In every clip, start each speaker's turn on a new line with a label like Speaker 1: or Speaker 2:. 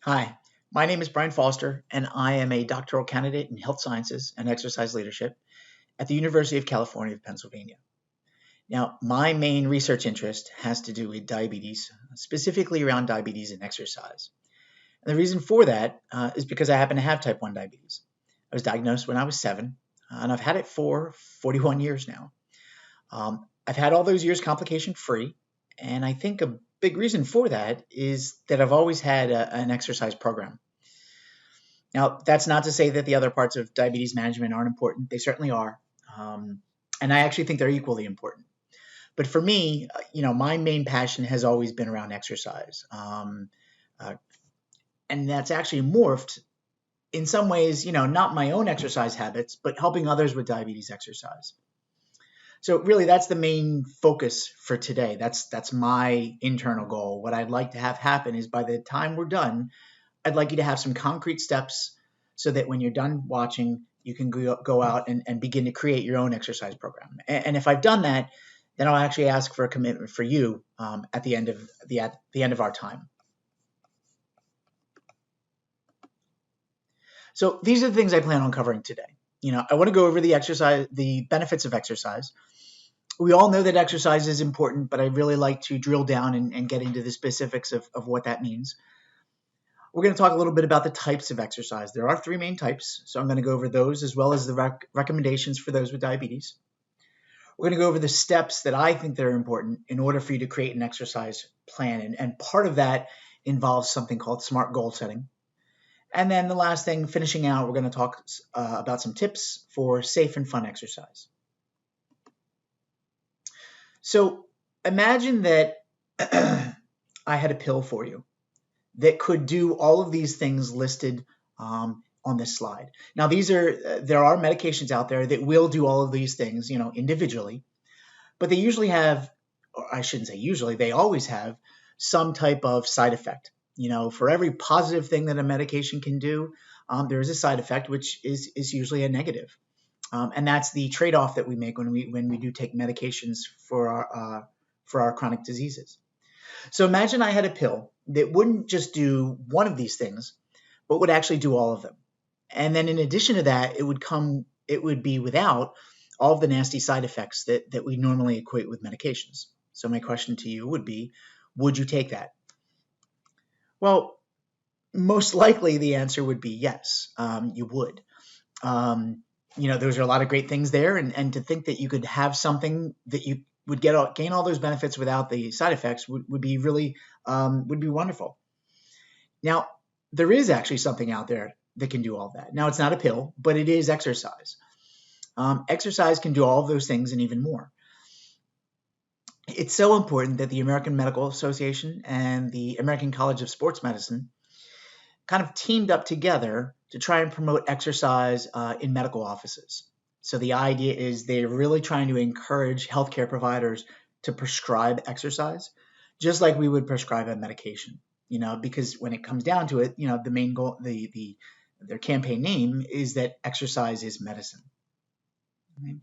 Speaker 1: Hi, my name is Brian Foster, and I am a doctoral candidate in health sciences and exercise leadership at the University of California, Pennsylvania. Now, my main research interest has to do with diabetes, specifically around diabetes and exercise. And the reason for that is because I happen to have type 1 diabetes. I was diagnosed when I was 7, and I've had it for 41 years now. I've had all those years complication free, and I think a big reason for that is that I've always had an exercise program. Now, that's not to say that the other parts of diabetes management aren't important. They certainly are. Um, and I actually think they're equally important. But for me, my main passion has always been around exercise. Uh, and that's actually morphed in some ways, not my own exercise habits, but helping others with diabetes exercise. So really, that's the main focus for today. That's my internal goal. What I'd like to have happen is by the time we're done, I'd like you to have some concrete steps so that when you're done watching, you can go out and begin to create your own exercise program. And if I've done that, then I'll actually ask for a commitment for you at the end of our time. So these are the things I plan on covering today. I want to go over the benefits of exercise. We all know that exercise is important, but I really like to drill down and get into the specifics of what that means. We're going to talk a little bit about the types of exercise. There are 3 main types, so I'm going to go over those as well as the recommendations for those with diabetes. We're going to go over the steps that I think that are important in order for you to create an exercise plan, and part of that involves something called SMART goal setting. And then the last thing, finishing out, we're going to talk about some tips for safe and fun exercise. So imagine that I had a pill for you that could do all of these things listed on this slide. Now, there are medications out there that will do all of these things, individually, but they usually have, or I shouldn't say usually, they always have some type of side effect. For every positive thing that a medication can do, there is a side effect, which is usually a negative. And that's the trade-off that we make when we do take medications for our chronic diseases. So imagine I had a pill that wouldn't just do one of these things, but would actually do all of them. And then in addition to that, it would be without all of the nasty side effects that we normally equate with medications. So my question to you would be, would you take that? Well, most likely the answer would be yes, you would. Those are a lot of great things there, and to think that you could have something that you would gain all those benefits without the side effects would be really would be wonderful. Now, there is actually something out there that can do all that. Now, it's not a pill, but it is exercise. Exercise can do all of those things and even more. It's so important that the American Medical Association and the American College of Sports Medicine kind of teamed up together to try and promote exercise in medical offices. So the idea is they're really trying to encourage healthcare providers to prescribe exercise, just like we would prescribe a medication. Because when it comes down to it, the main goal, their campaign name is that exercise is medicine. Okay?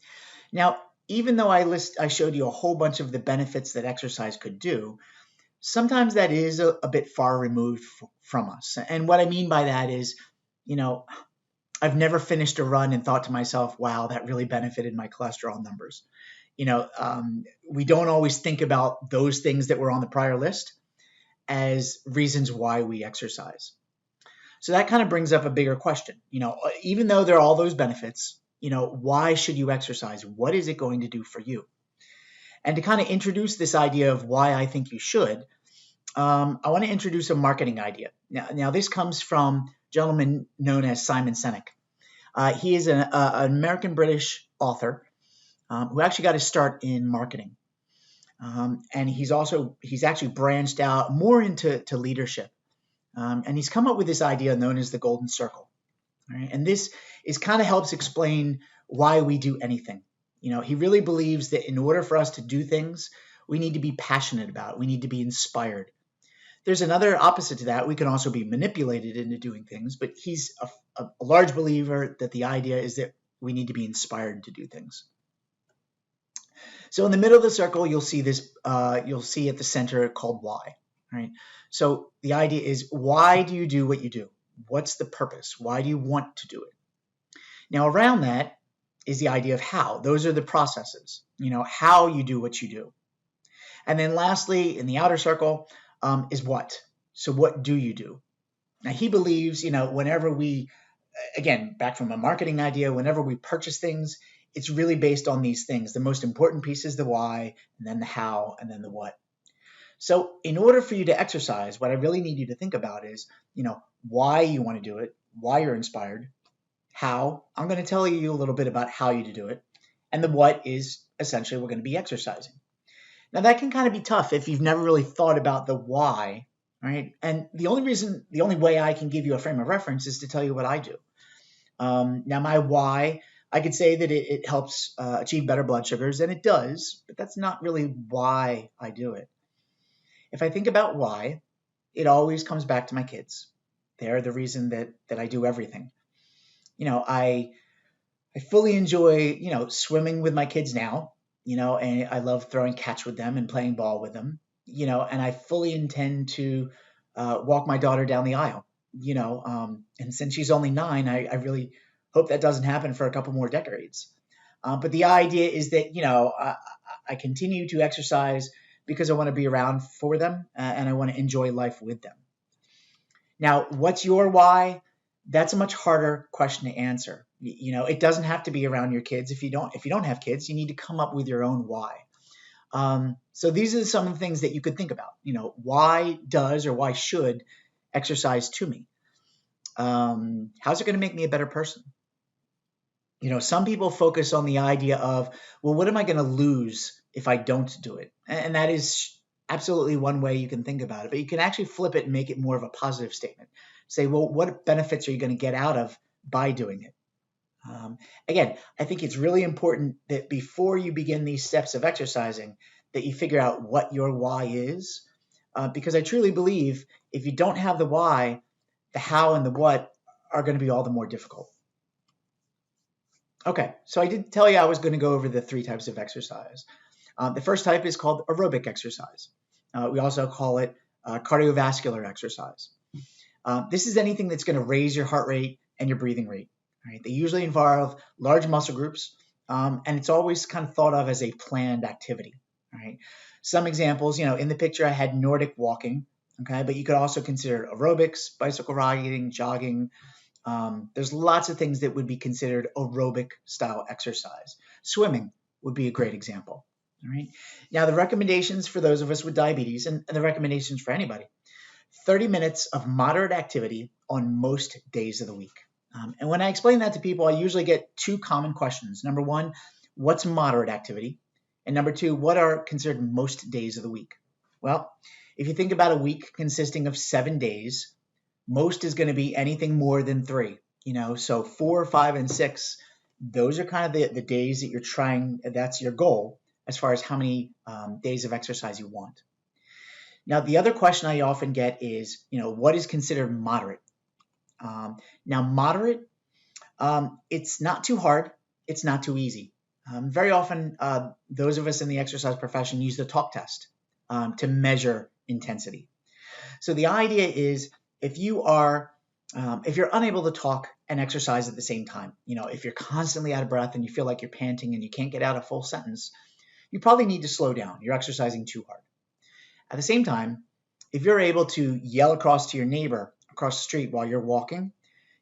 Speaker 1: Now, even though I showed you a whole bunch of the benefits that exercise could do, sometimes that is a bit far removed from us. And what I mean by that is, I've never finished a run and thought to myself, wow, that really benefited my cholesterol numbers. We don't always think about those things that were on the prior list as reasons why we exercise. So that kind of brings up a bigger question. Even though there are all those benefits, why should you exercise? What is it going to do for you? And to kind of introduce this idea of why I think you should, I want to introduce a marketing idea. Now this comes from a gentleman known as Simon Sinek. He is an American-British author who actually got his start in marketing. And he's actually branched out more into leadership. And he's come up with this idea known as the golden circle. Right? And this kind of helps explain why we do anything. He really believes that in order for us to do things, we need to be passionate about it. We need to be inspired. There's another opposite to that. We can also be manipulated into doing things, but he's a large believer that the idea is that we need to be inspired to do things. So in the middle of the circle, you'll see this. You'll see at the center called why. right? So the idea is, why do you do what you do? What's the purpose? Why do you want to do it? Now, around that is the idea of how. Those are the processes, how you do what you do. And then lastly, in the outer circle, is what. So what do you do? Now, he believes, whenever we, again, back from a marketing idea, whenever we purchase things, it's really based on these things. The most important piece is the why, and then the how, and then the what. So in order for you to exercise, what I really need you to think about is, why you want to do it, why you're inspired, how. I'm going to tell you a little bit about how you to do it. And the what is essentially we're going to be exercising. Now that can kind of be tough if you've never really thought about the why, right? And the only way I can give you a frame of reference is to tell you what I do. Now my why, I could say that it helps achieve better blood sugars, and it does, but that's not really why I do it. If I think about why, it always comes back to my kids. They're the reason that I do everything. I fully enjoy, swimming with my kids now, and I love throwing catch with them and playing ball with them, and I fully intend to walk my daughter down the aisle, and since she's only 9, I really hope that doesn't happen for a couple more decades. But the idea is that, I continue to exercise because I want to be around for them and I want to enjoy life with them. Now, what's your why? That's a much harder question to answer. It doesn't have to be around your kids. If you don't have kids, you need to come up with your own why. So these are some of the things that you could think about. Why does or why should exercise to me? How's it going to make me a better person? Some people focus on the idea of, well, what am I going to lose if I don't do it? And that is absolutely one way you can think about it. But you can actually flip it and make it more of a positive statement. Say, well, what benefits are you going to get out of by doing it? Again, I think it's really important that before you begin these steps of exercising, that you figure out what your why is. Because I truly believe if you don't have the why, the how and the what are going to be all the more difficult. Okay, so I did tell you I was going to go over the 3 types of exercise. The first type is called aerobic exercise. We also call it cardiovascular exercise. This is anything that's going to raise your heart rate and your breathing rate. Right? They usually involve large muscle groups, and it's always kind of thought of as a planned activity. Right? Some examples, in the picture I had Nordic walking, okay, but you could also consider aerobics, bicycle riding, jogging. There's lots of things that would be considered aerobic style exercise. Swimming would be a great example. All right. Now, the recommendations for those of us with diabetes and the recommendations for anybody, 30 minutes of moderate activity on most days of the week. And when I explain that to people, I usually get 2 common questions. Number 1, what's moderate activity? And number 2, what are considered most days of the week? Well, if you think about a week consisting of 7 days, most is going to be anything more than 3. So 4, 5, and 6, those are kind of the days that you're trying, that's your goal as far as how many days of exercise you want. Now, the other question I often get is, what is considered moderate? Now, moderate, it's not too hard. It's not too easy. Very often, those of us in the exercise profession use the talk test to measure intensity. So the idea is if you're unable to talk and exercise at the same time, if you're constantly out of breath and you feel like you're panting and you can't get out a full sentence, you probably need to slow down. You're exercising too hard. At the same time, if you're able to yell across to your neighbor across the street while you're walking,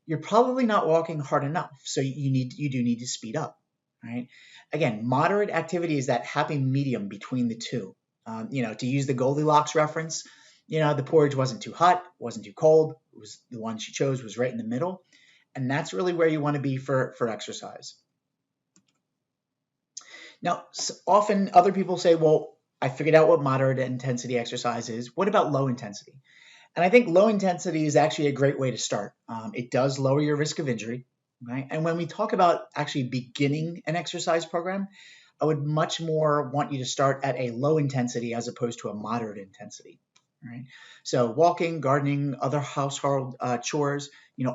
Speaker 1: you're probably not walking hard enough. So you do need to speed up, right? Again, moderate activity is that happy medium between the two. To use the Goldilocks reference, the porridge wasn't too hot, wasn't too cold. It was the one she chose was right in the middle. And that's really where you want to be for exercise. Now, often other people say, well, I figured out what moderate intensity exercise is. What about low intensity? And I think low intensity is actually a great way to start. It does lower your risk of injury, right? And when we talk about actually beginning an exercise program, I would much more want you to start at a low intensity as opposed to a moderate intensity, right? So walking, gardening, other household chores,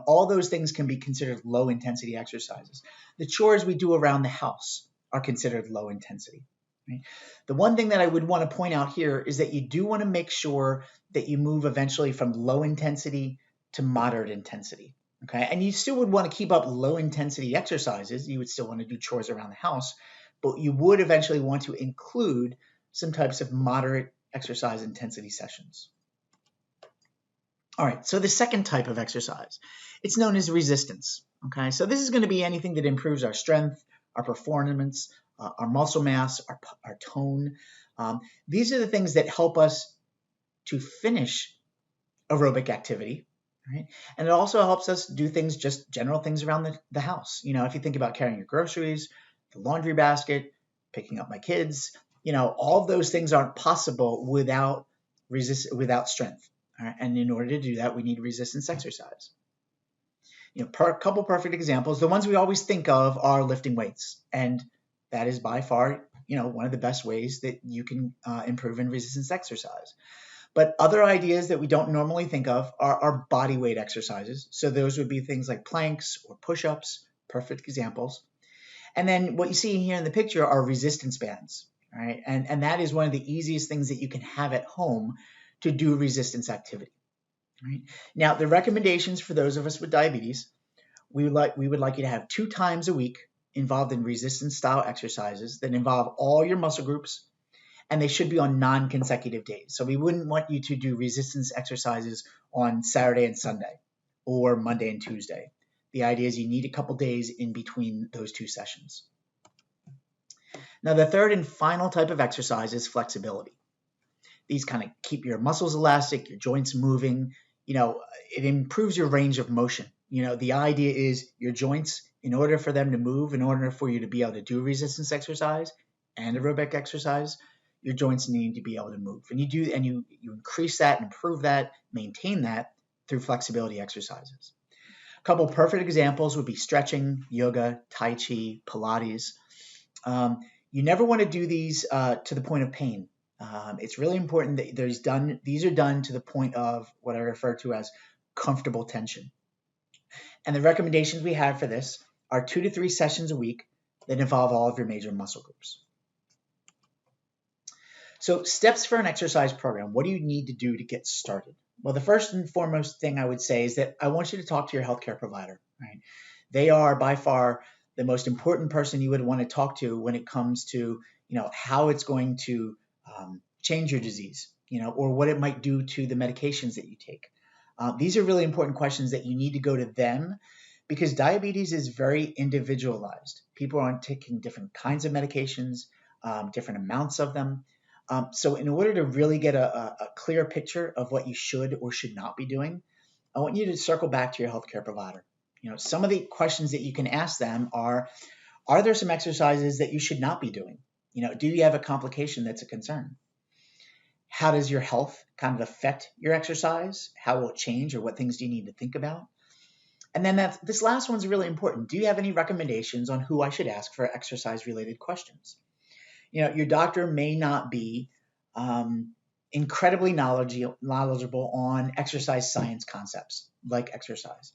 Speaker 1: all those things can be considered low intensity exercises. The chores we do around the house are considered low intensity. Right? The one thing that I would want to point out here is that you do want to make sure that you move eventually from low intensity to moderate intensity. Okay, and you still would want to keep up low intensity exercises. You would still want to do chores around the house, but you would eventually want to include some types of moderate exercise intensity sessions. All right, so the second type of exercise, it's known as resistance. Okay, so this is going to be anything that improves our strength, our performance, our muscle mass, our tone. These are the things that help us to finish aerobic activity, right? And it also helps us do things, just general things around the house. You know, if you think about carrying your groceries, the laundry basket, picking up my kids, you know, all of those things aren't possible without strength. All right? And in order to do that, we need resistance exercise. You know, a couple perfect examples. The ones we always think of are lifting weights, and that is by far, you know, one of the best ways that you can improve in resistance exercise. But other ideas that we don't normally think of are body weight exercises. So those would be things like planks or push-ups, perfect examples. And then what you see here in the picture are resistance bands, right? And that is one of the easiest things that you can have at home to do resistance activity, right? Now, the recommendations for those of us with diabetes, we would like you to have 2 times a week involved in resistance style exercises that involve all your muscle groups, and they should be on non-consecutive days. So we wouldn't want you to do resistance exercises on Saturday and Sunday or Monday and Tuesday. The idea is you need a couple days in between those 2 sessions. Now, the third and final type of exercise is flexibility. These kind of keep your muscles elastic, your joints moving. You know, it improves your range of motion. You know, the idea is your joints, in order for them to move, in order for you to be able to do resistance exercise and aerobic exercise, your joints need to be able to move. And you increase that, improve that, maintain that through flexibility exercises. A couple perfect examples would be stretching, yoga, Tai Chi, Pilates. You never want to do these to the point of pain. It's really important that these are done to the point of what I refer to as comfortable tension. And the recommendations we have for this are 2 to 3 sessions a week that involve all of your major muscle groups. So steps for an exercise program, what do you need to do to get started? Well, the first and foremost thing I would say is that I want you to talk to your healthcare provider, right? They are by far the most important person you would want to talk to when it comes to, you know, how it's going to change your disease, you know, or what it might do to the medications that you take. These are really important questions that you need to go to them, because diabetes is very individualized. People aren't taking different kinds of medications, different amounts of them. So in order to really get a clear picture of what you should or should not be doing, I want you to circle back to your healthcare provider. You know, some of the questions that you can ask them are there some exercises that you should not be doing? You know, do you have a complication that's a concern? How does your health kind of affect your exercise? How will it change, or what things do you need to think about? And then this last one's really important. Do you have any recommendations on who I should ask for exercise-related questions? You know, your doctor may not be incredibly knowledgeable on exercise science concepts like exercise.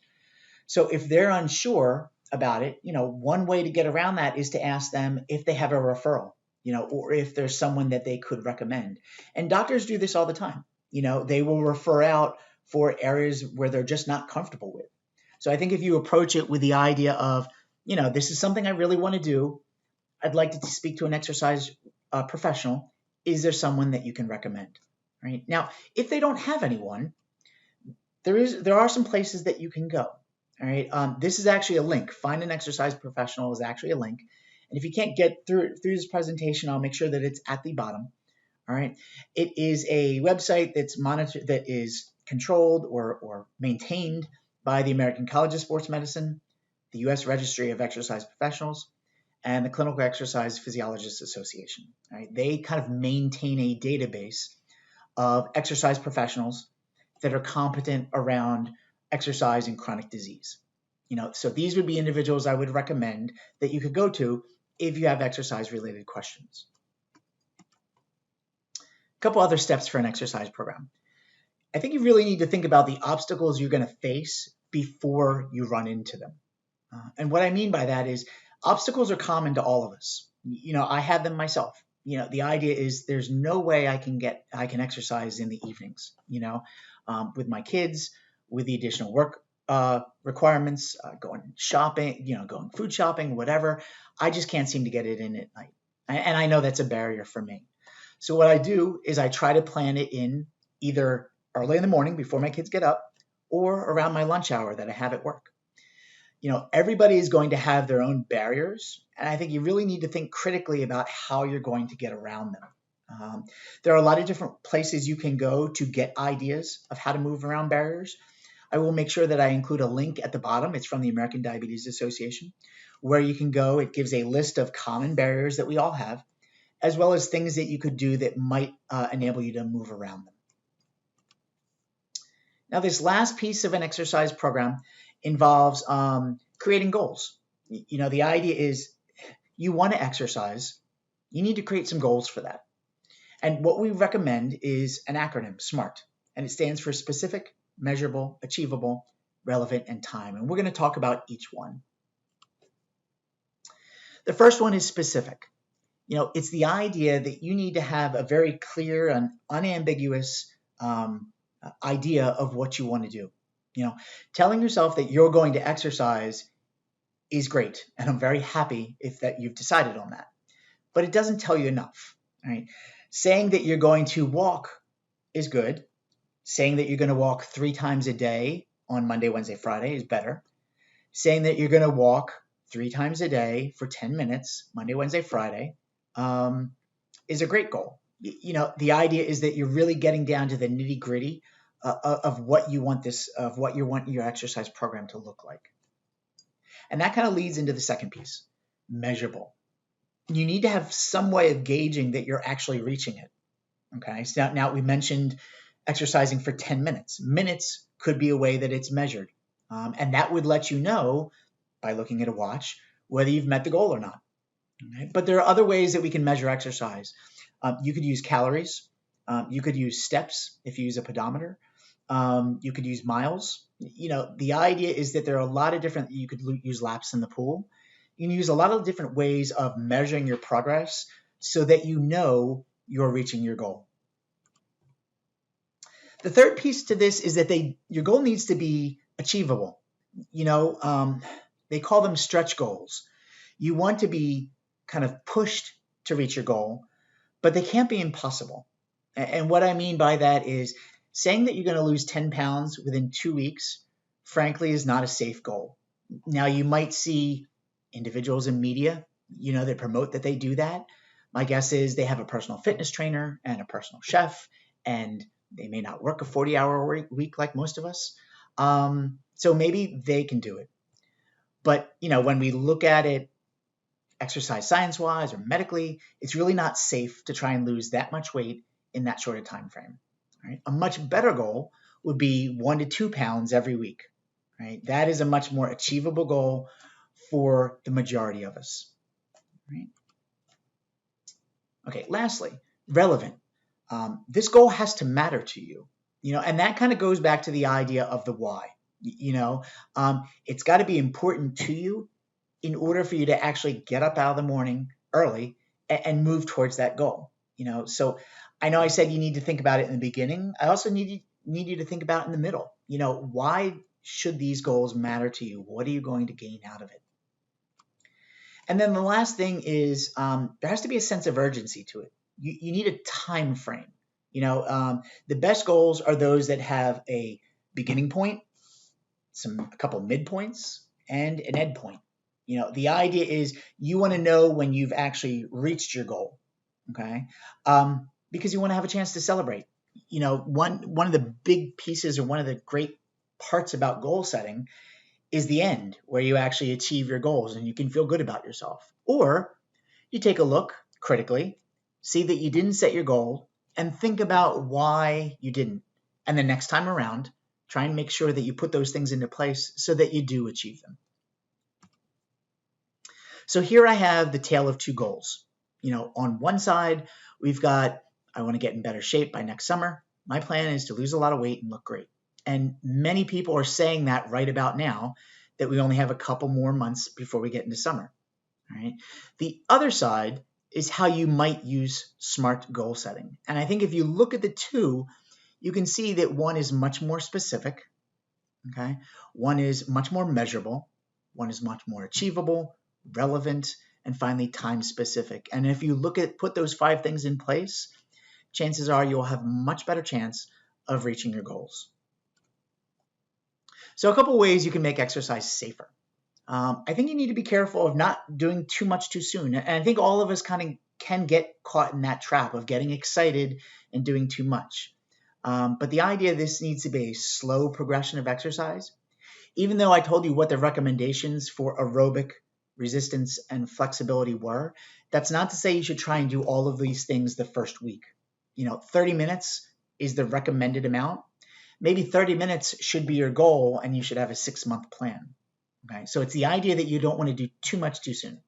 Speaker 1: So if they're unsure about it, you know, one way to get around that is to ask them if they have a referral, you know, or if there's someone that they could recommend. And doctors do this all the time. You know, they will refer out for areas where they're just not comfortable with. So I think if you approach it with the idea of, you know, this is something I really want to do, I'd like to speak to an exercise professional. Is there someone that you can recommend? Right? Now, if they don't have anyone, there are some places that you can go. All right. This is actually a link. Find an exercise professional is actually a link. And if you can't get through this presentation, I'll make sure that it's at the bottom. All right. It is a website that's monitored, that is controlled or maintained by the American College of Sports Medicine, the U.S. Registry of Exercise Professionals, and the Clinical Exercise Physiologists Association. Right? They kind of maintain a database of exercise professionals that are competent around exercise and chronic disease. You know, so these would be individuals I would recommend that you could go to if you have exercise-related questions. A couple other steps for an exercise program. I think you really need to think about the obstacles you're going to face before you run into them. And what I mean by that is obstacles are common to all of us. You know, I had them myself. The idea is there's no way I can exercise in the evenings, with my kids, with the additional work requirements, going shopping, going food shopping, whatever. I just can't seem to get it in at night. And I know that's a barrier for me. So what I do is I try to plan it in either early in the morning before my kids get up or around my lunch hour that I have at work. Everybody is going to have their own barriers, and I think you really need to think critically about how you're going to get around them. There are a lot of different places you can go to get ideas of how to move around barriers. I will make sure that I include a link at the bottom. It's from the American Diabetes Association, where you can go. It gives a list of common barriers that we all have, as well as things that you could do that might enable you to move around them. Now, this last piece of an exercise program involves creating goals. The idea is you want to exercise, you need to create some goals for that. And what we recommend is an acronym, SMART, and it stands for specific, measurable, achievable, relevant, and time. And we're going to talk about each one. The first one is specific. It's the idea that you need to have a very clear and unambiguous idea of what you want to do. Telling yourself that you're going to exercise is great, and I'm very happy if that you've decided on that. But it doesn't tell you enough, right? Saying that you're going to walk is good. Saying that you're going to walk 3 times a day on Monday, Wednesday, Friday is better. Saying that you're going to walk 3 times a day for 10 minutes, Monday, Wednesday, Friday, is a great goal. The idea is that you're really getting down to the nitty-gritty of what you want your exercise program to look like. And that kind of leads into the second piece, measurable. You need to have some way of gauging that you're actually reaching it. Okay, so now we mentioned exercising for 10 minutes. Minutes could be a way that it's measured. And that would let you know by looking at a watch whether you've met the goal or not. Okay? But there are other ways that we can measure exercise. You could use calories. You could use steps if you use a pedometer. You could use miles. The idea is that there are a lot of different, you could use laps in the pool. You can use a lot of different ways of measuring your progress so that you know you're reaching your goal. The third piece to this is that your goal needs to be achievable. They call them stretch goals. You want to be kind of pushed to reach your goal, but they can't be impossible. And what I mean by that is saying that you're going to lose 10 pounds within 2 weeks, frankly, is not a safe goal. Now, you might see individuals in media, that promote that they do that. My guess is they have a personal fitness trainer and a personal chef, and they may not work a 40-hour week like most of us. So maybe they can do it. But, when we look at it exercise science-wise or medically, it's really not safe to try and lose that much weight in that short a time frame. Right? A much better goal would be 1 to 2 pounds every week. Right? That is a much more achievable goal for the majority of us. Right? Okay, lastly, relevant. This goal has to matter to you, and that kind of goes back to the idea of the why. It's got to be important to you in order for you to actually get up out of the morning early and move towards that goal. So I know I said you need to think about it in the beginning. I also need you to think about it in the middle. Why should these goals matter to you? What are you going to gain out of it? And then the last thing is there has to be a sense of urgency to it. You need a time frame. The best goals are those that have a beginning point, a couple midpoints, and an end point. The idea is you want to know when you've actually reached your goal, okay? Because you want to have a chance to celebrate. One of the big pieces or one of the great parts about goal setting is the end, where you actually achieve your goals and you can feel good about yourself. Or you take a look critically, see that you didn't set your goal, and think about why you didn't. And the next time around, try and make sure that you put those things into place so that you do achieve them. So here I have the tale of two goals. On one side, we've got, I want to get in better shape by next summer. My plan is to lose a lot of weight and look great. And many people are saying that right about now, that we only have a couple more months before we get into summer. All right. The other side is how you might use SMART goal setting. And I think if you look at the two, you can see that one is much more specific, okay? One is much more measurable, one is much more achievable, relevant, and finally time specific. And if you put those 5 things in place, chances are you'll have a much better chance of reaching your goals. So a couple of ways you can make exercise safer. I think you need to be careful of not doing too much too soon. And I think all of us kind of can get caught in that trap of getting excited and doing too much. But the idea this needs to be a slow progression of exercise. Even though I told you what the recommendations for aerobic resistance and flexibility were, that's not to say you should try and do all of these things the first week. 30 minutes is the recommended amount. Maybe 30 minutes should be your goal, and you should have a 6-month plan. Okay, so it's the idea that you don't want to do too much too soon.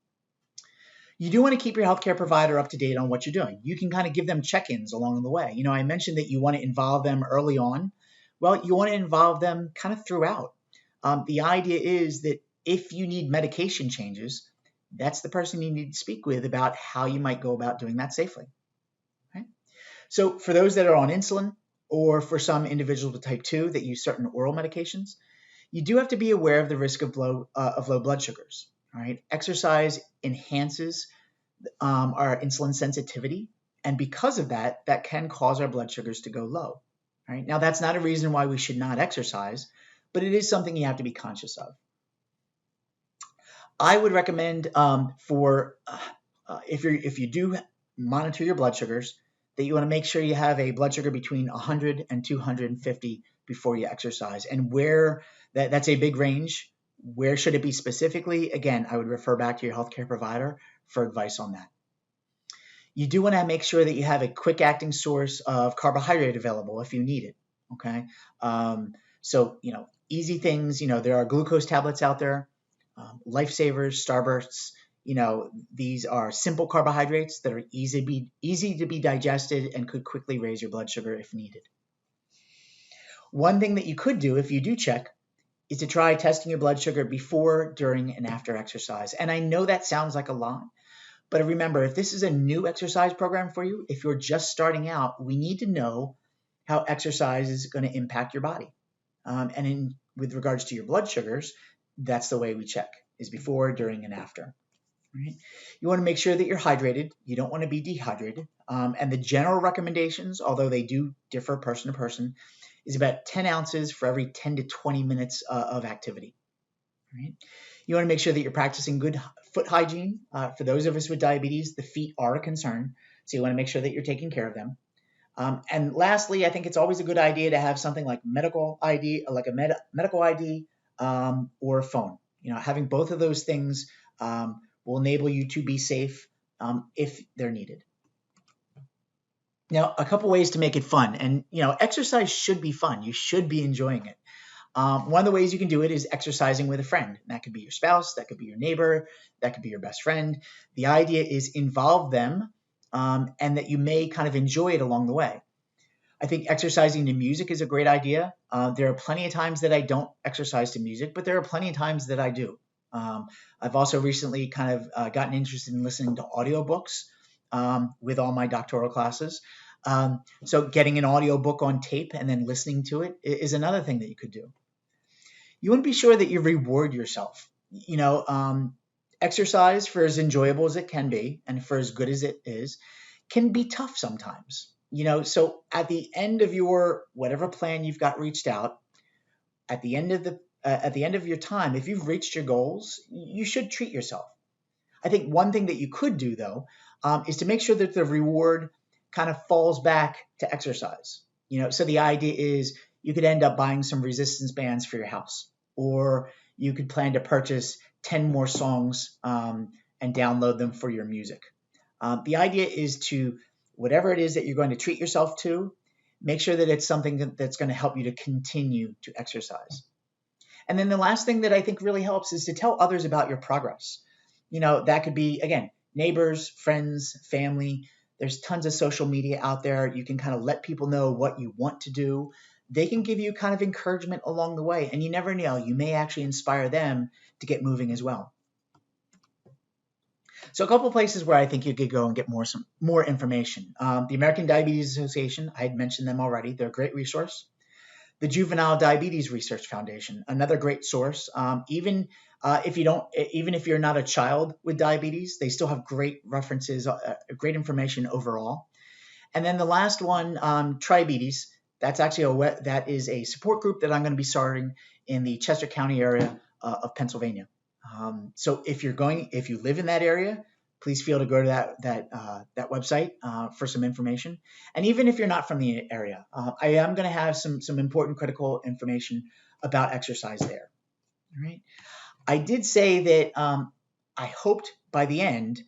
Speaker 1: You do want to keep your healthcare provider up to date on what you're doing. You can kind of give them check-ins along the way. I mentioned that you want to involve them early on. Well, you want to involve them kind of throughout. The idea is that if you need medication changes, that's the person you need to speak with about how you might go about doing that safely. Okay? So for those that are on insulin, or for some individuals with type 2 that use certain oral medications, you do have to be aware of the risk of low blood sugars. All right, exercise enhances our insulin sensitivity, and because of that, that can cause our blood sugars to go low. All right, now that's not a reason why we should not exercise, but it is something you have to be conscious of. I would recommend if you do monitor your blood sugars, that you want to make sure you have a blood sugar between 100 and 250 before you exercise. And where that's a big range. Where should it be specifically? Again, I would refer back to your healthcare provider for advice on that. You do want to make sure that you have a quick acting source of carbohydrate available if you need it. Okay. So, easy things, there are glucose tablets out there, Lifesavers, Starbursts. These are simple carbohydrates that are easy to be digested and could quickly raise your blood sugar if needed. One thing that you could do if you do check is to try testing your blood sugar before, during, and after exercise. And I know that sounds like a lot, but remember, if this is a new exercise program for you, if you're just starting out, we need to know how exercise is going to impact your body. With regards to your blood sugars, that's the way we check, is before, during, and after. Right? You want to make sure that you're hydrated. You don't want to be dehydrated. And the general recommendations, although they do differ person to person, is about 10 ounces for every 10 to 20 minutes of activity. Right? You want to make sure that you're practicing good foot hygiene. For those of us with diabetes, the feet are a concern, so you want to make sure that you're taking care of them. And lastly, I think it's always a good idea to have something like medical ID, like a medical ID or a phone. Having both of those things will enable you to be safe if they're needed. Now, a couple ways to make it fun. And, exercise should be fun. You should be enjoying it. One of the ways you can do it is exercising with a friend. That could be your spouse, that could be your neighbor, that could be your best friend. The idea is involve them and that you may kind of enjoy it along the way. I think exercising to music is a great idea. There are plenty of times that I don't exercise to music, but there are plenty of times that I do. I've also recently kind of gotten interested in listening to audiobooks with all my doctoral classes. So getting an audiobook on tape and then listening to it is another thing that you could do. You want to be sure that you reward yourself. Exercise, for as enjoyable as it can be and for as good as it is, can be tough sometimes. So at the end of your whatever plan you've got reached out, at the end of your time, if you've reached your goals, you should treat yourself. I think one thing that you could do, though, is to make sure that the reward kind of falls back to exercise. So the idea is you could end up buying some resistance bands for your house, or you could plan to purchase 10 more songs and download them for your music. The idea is to, whatever it is that you're going to treat yourself to, make sure that it's something that's going to help you to continue to exercise. And then the last thing that I think really helps is to tell others about your progress. That could be, again, neighbors, friends, family. There's tons of social media out there. You can kind of let people know what you want to do. They can give you kind of encouragement along the way. And you never know, you may actually inspire them to get moving as well. So a couple of places where I think you could go and get some more information. The American Diabetes Association, I had mentioned them already. They're a great resource. The Juvenile Diabetes Research Foundation, another great source. Even if you're not a child with diabetes, they still have great references, great information overall. And then the last one, Triabetes. That's actually that is a support group that I'm going to be starting in the Chester County area of Pennsylvania. So if you live in that area, please feel to go to that website for some information. And even if you're not from the area, I am going to have some important critical information about exercise there. All right. I did say that I hoped by the end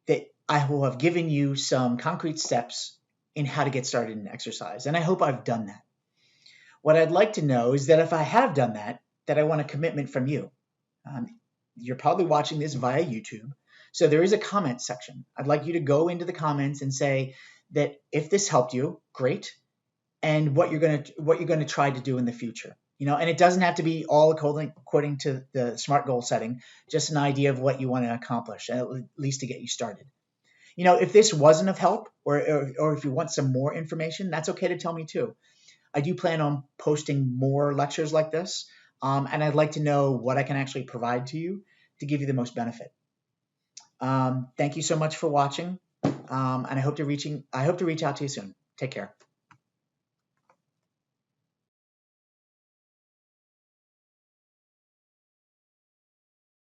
Speaker 1: that I will have given you some concrete steps in how to get started in exercise, and I hope I've done that. What I'd like to know is that if I have done that I want a commitment from you. You're probably watching this via YouTube, so there is a comment section. I'd like you to go into the comments and say that if this helped you, great, and what you're going to try to do in the future. And it doesn't have to be all according to the SMART goal setting, just an idea of what you want to accomplish, at least to get you started. If this wasn't of help, or if you want some more information, that's okay to tell me too. I do plan on posting more lectures like this, and I'd like to know what I can actually provide to you to give you the most benefit. Thank you so much for watching, and I hope to reach out to you soon. Take care.